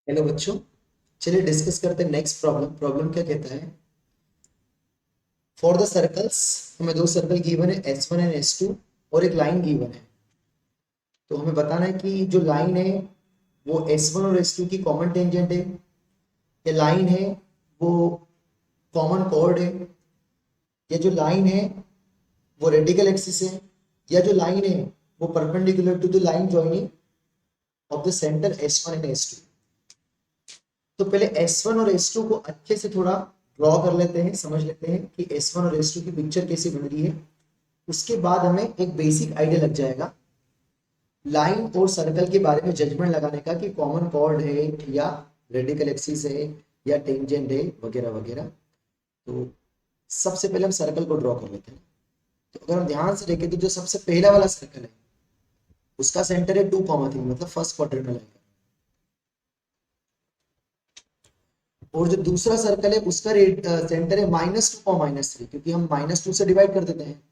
Hello बच्चों, चलिए discuss करते हैं नेक्स्ट प्रॉब्लम। प्रॉब्लम क्या कहता है? फॉर द सर्कल्स, हमें दो सर्कल गिवन है S1 एंड S2 और एक लाइन गिवन है। तो हमें बताना है कि जो लाइन है वो S1 और S2 की कॉमन टेंजेंट है, या लाइन है वो कॉमन कॉर्ड है, या जो लाइन है वो रेडिकल एक्सिस है, या जो लाइन है वो perpendicular to the line joining of the centre S1 and S2। तो पहले S1 और S2 को अच्छे से थोड़ा ड्रॉ कर लेते हैं, समझ लेते हैं कि S1 और S2 की पिक्चर कैसी बन रही है। उसके बाद हमें एक बेसिक आइडिया लग जाएगा लाइन और सर्कल के बारे में जजमेंट लगाने का कि कॉमन कॉर्ड है या रेडिकल एक्सिस है या टेंजेंट है वगैरह वगैरह। तो सबसे पहले हम सर्कल को ड्रॉ कर लेते हैं। तो अगर हम ध्यान से देखें तो जो सबसे पहला वाला सर्कल है उसका सेंटर है 2,3, मतलब फर्स्ट क्वाड्रेंट में लाएगा। और जो दूसरा सर्कल है उसका सेंटर है -2, -3, क्योंकि हम -2 से डिवाइड कर देते हैं।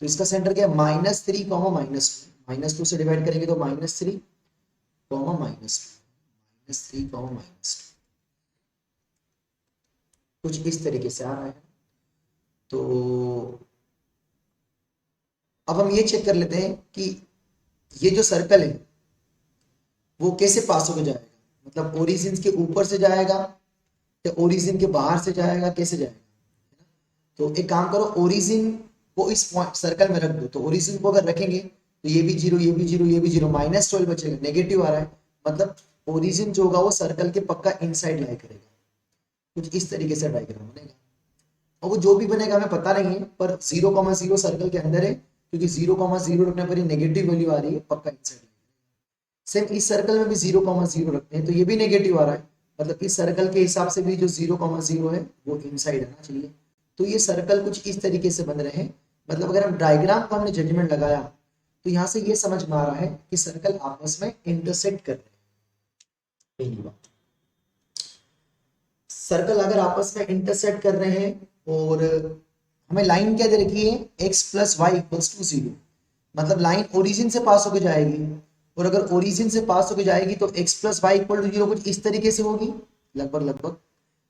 तो इसका सेंटर क्या है? -3, -2। -2 से डिवाइड करेंगे तो -3, -2, -3, -2। कुछ इस तरीके से आ रहा है। तो अब हम ये चेक कर लेते हैं कि ये जो सर्कल है वो कैसे पास होकर जाएगा, मतलब ओरिजिन के ऊपर से जाएगा या ओरिजिन के बाहर से जाएगा, कैसे जाएगा। तो एक काम करो, ओरिजिन को इस पॉइंट सर्कल में रख दो। तो ओरिजिन को अगर रखेंगे तो ये भी जीरो, ये भी जीरो, ये भी जीरो, -12 बचेगा, नेगेटिव आ रहा है। मतलब ओरिजिन जो होगा वो सर्कल के पक्का इनसाइड लाई करेगा। कुछ इस तरीके से डायग्राम बनेगा। और वो जो भी बनेगा हमें पता नहीं है, पर 0,0 सर्कल के अंदर है, क्योंकि 0,0 रखने पर नेगेटिव वैल्यू आ रही है, पक्का इनसाइड। सेम इस सर्कल में भी 0,0 रखते हैं तो ये भी नेगेटिव आ रहा है, मतलब इस सर्कल के हिसाब से भी जो 0,0 है वो इनसाइड आना चाहिए। तो ये सर्कल कुछ इस तरीके से बन रहे हैं। मतलब अगर हम डायग्राम का हमने जजमेंट लगाया तो यहाँ से ये समझ में आ रहा है कि सर्कल आपस में इंटरसेक्ट कर रहे हैं। पहली बात, सर्कल अगर आपस में इंटरसेक्ट कर रहे हैं और हमें लाइन क्या दे रखी है, x + y = 0, मतलब लाइन ओरिजिन से पास होकर जाएगी। और अगर ओरिजिन से पास होकर जाएगी तो x + y = 0 कुछ इस तरीके से होगी, लगभग लगभग।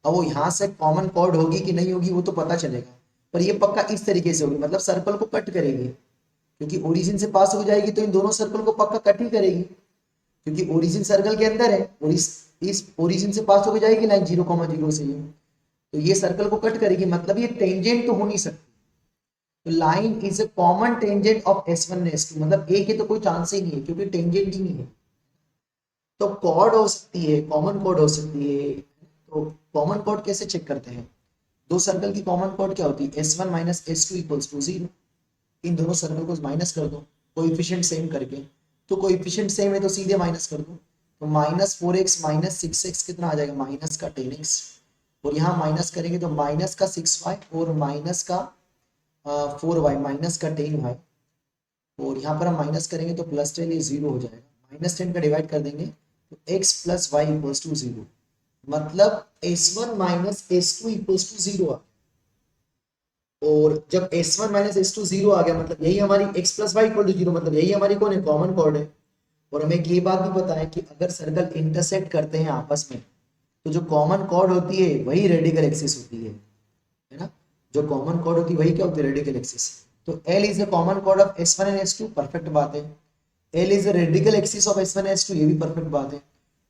अब वो यहाँ से कॉमन कॉर्ड होगी कि नहीं होगी वो तो पता चलेगा, पर ये पक्का इस तरीके से होगी, मतलब सर्कल को कट करेगी। क्योंकि ओरिजिन से पास हो जाएगी तो इन दोनों सर्कल को पक्का कट ही करेगी, क्योंकि ओरिजिन सर्कल के अंदर है और इस ओरिजिन से पास होकर जाएगी लाइन 0,0 से ये, तो ये सर्कल को कट करेगी, मतलब ये टेंजेंट तो हो नहीं सकती। तो line is a common tangent of S1 and S2, मतलब एक है तो कोई चांस ही नहीं है, क्योंकि टेंजेंट ही नहीं है। तो कॉर्ड हो सकती है, कॉमन कॉर्ड हो सकती है। तो कॉमन कॉर्ड कैसे चेक करते हैं? दो सर्कल की कॉमन कॉर्ड क्या होती है? S1 - S2 = 0। इन दोनों सर्कल को माइनस कर दो कोएफिशिएंट सेम करके। तो कोएफिशिएंट सेम है तो सीधे माइनस कर दो। तो -4x - 6x कितना आ जाएगा? -10x। और यहाँ माइनस करेंगे तो -6y और -4y, -10y। और यहाँ पर हम माइनस करेंगे तो +10, ये 0 हो जाएगा। -10 का डिवाइड कर देंगे तो x + y = 0, मतलब S1 - S2 = 0 आ। और जब S1 - S2 0 आ गया, मतलब यही हमारी x + y = 0, मतलब यही हमारी कौन है? कॉमन कॉर्ड है। और हमें एक ये बात भी पता है कि अगर सर्कल इंटरसेक्ट करते हैं आपस में तो जो कॉमन कॉर्ड होती है वही रेडिकल एक्सिस होती है ना। जो कॉमन कॉर्ड होती है वही क्या होती है? Radical axis. तो L is the common chord of S1 and S2, perfect बात है। L is the radical axis of S1 S2, ये भी परफेक्ट बात है।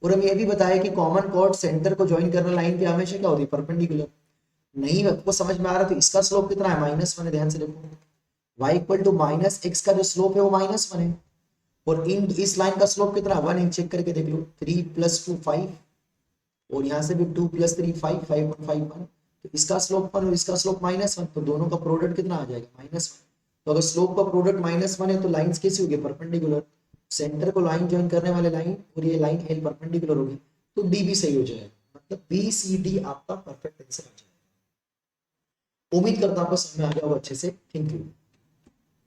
और हम ये भी बताया कि कॉमन कॉर्ड सेंटर को ज्वाइन करने लाइन की हमेशा क्या होती है? परपेंडिकुलर। नहीं आपको समझ में आ रहा तो इसका स्लोप कितना है? -1 है, ध्यान से देखो। y = -x का जो स्लोप है वो -1 है। और इन इस लाइन का स्लोप कितना? 1 है, चेक करके देख लो। 3 + 2 5, और यहाँ से भी 2 + 3 5, 5.51। तो इसका स्लोप 1 और इसका स्लोप -1, तो दोनों का प्रोडक्ट कितना आ जाएगा? -1। तो अगर स्लोप का प्रोडक्ट -1 है तो लाइंस कैसी होगी? परपेंडिकुलर। सेंटर को लाइन ज्वाइन करने वाले लाइन और ये लाइन L परपेंडिकुलर होगी, तो D भी सही हो जाएगा, मतलब BCD आपका परफेक्ट आंसर आ जाएगा। उम्मीद करता हूं आपको समझ में आ गया होगा अच्छे से। Thank you.